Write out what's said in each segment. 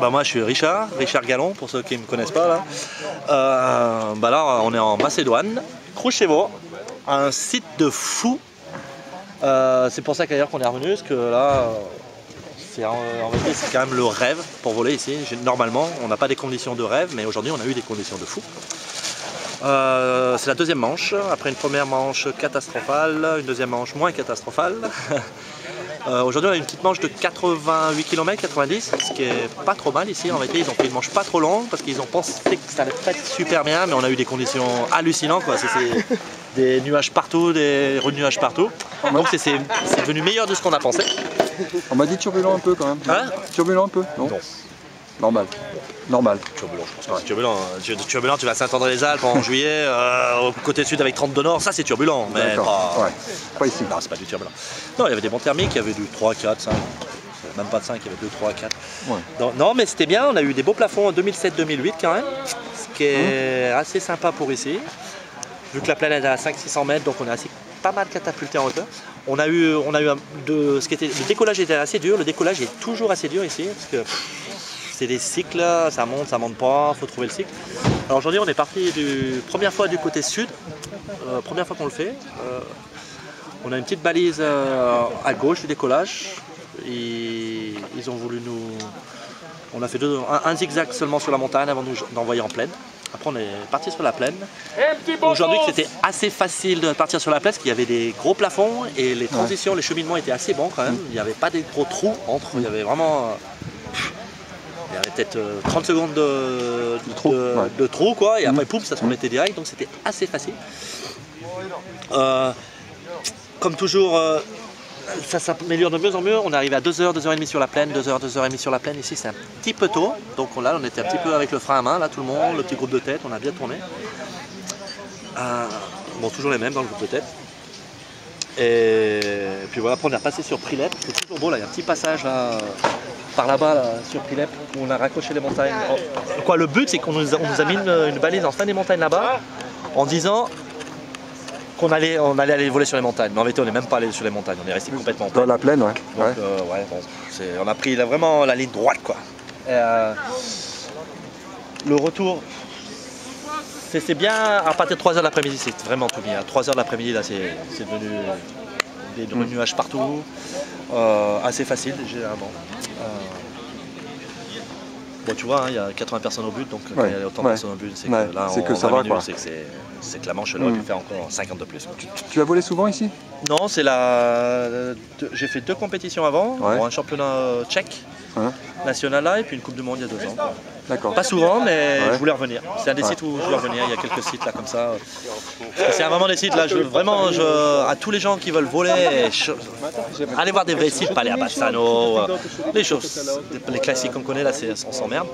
Bah moi je suis Richard Gallon pour ceux qui ne me connaissent pas là. Là on est en Macédoine, Kruševo, un site de fou. C'est pour ça qu'ailleurs qu'on est revenu, parce que là en vérité c'est quand même le rêve pour voler ici. Normalement on n'a pas des conditions de rêve, mais aujourd'hui on a eu des conditions de fou. C'est la deuxième manche, après une première manche catastrophale, une deuxième manche moins catastrophale. Aujourd'hui on a une petite manche de 88 km, 90, ce qui est pas trop mal ici. En vérité ils ont fait une manche pas trop longue parce qu'ils ont pensé que ça allait pas être super bien, mais on a eu des conditions hallucinantes quoi. C'est des nuages partout, des nuages partout. Donc c'est devenu meilleur de ce qu'on a pensé. On m'a dit turbulent un peu quand même. Hein? Turbulent un peu, non? Non. Normal. Normal. Turbulent, je pense que c'est turbulent. Turbulent, tu vas à Saint-André-les-Alpes en juillet, au côté sud avec 32 nord, ça c'est turbulent, mais pas ici. Non, c'est pas du turbulent. Non, il y avait des bons thermiques, il y avait du 3, 4, 5, même pas de 5, il y avait 2, 3, 4. Ouais. Donc, non, mais c'était bien, on a eu des beaux plafonds en 2007-2008 quand même, ce qui est assez sympa pour ici. Vu que la planète est à 500-600 mètres, donc on est assez pas mal catapulté en hauteur. Le décollage était assez dur, le décollage est toujours assez dur ici, parce que c'est des cycles, ça monte pas, il faut trouver le cycle. Alors aujourd'hui on est parti première fois du côté sud, première fois qu'on le fait. On a une petite balise à gauche du décollage. Ils ont voulu nous... On a fait un zigzag seulement sur la montagne avant d'envoyer en plaine. Après on est parti sur la plaine. Aujourd'hui c'était assez facile de partir sur la plaine parce qu'il y avait des gros plafonds et les transitions, les cheminements étaient assez bons quand même. Il n'y avait pas des gros trous entre, il y avait vraiment... Il y avait peut-être 30 secondes de trou quoi, et après pouf, ça se remettait direct, donc c'était assez facile. Comme toujours, ça s'améliore de mieux en mieux. On est arrivé à 2h, 2h30 sur la plaine, 2h, 2h30 sur la plaine. Ici c'est un petit peu tôt, donc là on était un petit peu avec le frein à main, là tout le monde, le petit groupe de tête, on a bien tourné. Bon, toujours les mêmes dans le groupe de tête. Et puis voilà, après on est repassé sur Prilep, c'est toujours beau là, il y a un petit passage là, par là-bas là, sur Prilep où on a raccroché les montagnes. Quoi, le but c'est qu'on nous a mis une balise en fin des montagnes là-bas en disant qu'on allait aller voler sur les montagnes. Mais en vérité on n'est même pas allé sur les montagnes, on est resté complètement en plaine. Dans la plaine, ouais. Donc, bon, on a pris vraiment la ligne droite quoi. Le retour, c'est bien à partir de 3h de l'après-midi, c'est vraiment tout bien. À 3h de l'après-midi là c'est devenu des nuages partout, assez facile généralement. Bon tu vois, il y a 80 personnes au but, donc quand il y a autant de personnes au but, c'est que là en 20 minutes, c'est que la manche elle aurait pu faire encore 50 de plus. Tu as volé souvent ici? Non, j'ai fait 2 compétitions avant, un championnat tchèque national là, et puis une coupe du monde il y a 2 ans. D'accord. Pas souvent, mais je voulais revenir. C'est un des sites où je voulais revenir. Il y a quelques sites là comme ça. C'est vraiment des sites là. À tous les gens qui veulent voler, allez voir des vrais sites, pas aller à Bassano, les choses, les classiques qu'on connaît là, on s'emmerde.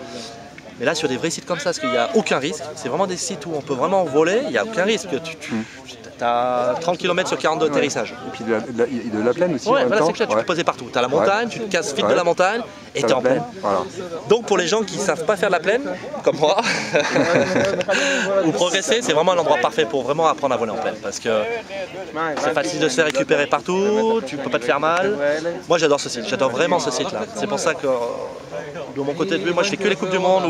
Mais là, sur des vrais sites comme ça, parce qu'il n'y a aucun risque. C'est vraiment des sites où on peut vraiment voler. Il n'y a aucun risque. Tu as 30 km sur 42 d'atterrissage. Et puis de la plaine aussi. Ouais, voilà, c'est que tu peux poser partout. Tu as la montagne, tu te casses vite de la montagne et tu es en plaine. Voilà. Donc pour les gens qui ne savent pas faire la plaine, comme moi, ou progresser, c'est vraiment l'endroit parfait pour vraiment apprendre à voler en plaine. Parce que c'est facile de se faire récupérer partout, tu ne peux pas te faire mal. Moi j'adore ce site, j'adore vraiment ce site là. C'est pour ça que de mon côté de vue, moi je fais que les Coupes du Monde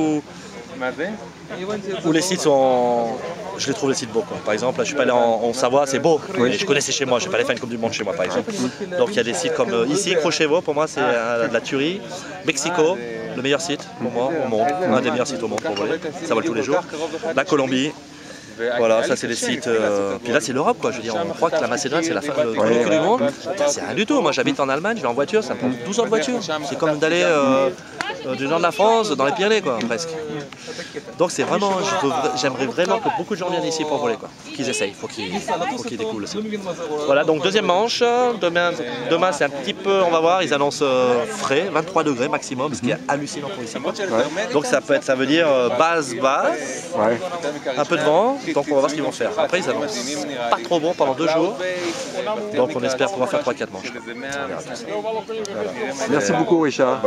où les sites sont... Je les trouve les sites beaux quoi. Par exemple, là, je suis pas allé en Savoie, c'est beau, mais je connaissais chez moi, je suis pas allé faire une Coupe du Monde chez moi par exemple. Donc il y a des sites comme ici, Kruševo, pour moi c'est de la tuerie. Mexico, le meilleur site pour moi au monde, un des meilleurs sites au monde pour voler, ça vole tous les jours. La Colombie. Voilà, ça c'est les sites. Puis là c'est l'Europe quoi, je veux dire, on croit que la Macédoine c'est la fin du monde. C'est rien du tout, moi j'habite en Allemagne, je vais en voiture, ça me prend 12 heures de voiture. C'est comme d'aller du nord de la France, dans les Pyrénées quoi, presque. Donc c'est vraiment, j'aimerais vraiment que beaucoup de gens viennent ici pour voler quoi, qu'ils essayent, faut qu'ils découvrent aussi. Voilà, donc deuxième manche, demain c'est un petit peu, on va voir, ils annoncent frais, 23 degrés maximum, ce qui est hallucinant pour ici. Donc ça veut dire base, un peu de vent, donc on va voir ce qu'ils vont faire. Après ils annoncent pas trop bon pendant 2 jours, donc on espère pouvoir faire 3-4 manches. Voilà. Merci beaucoup Richard.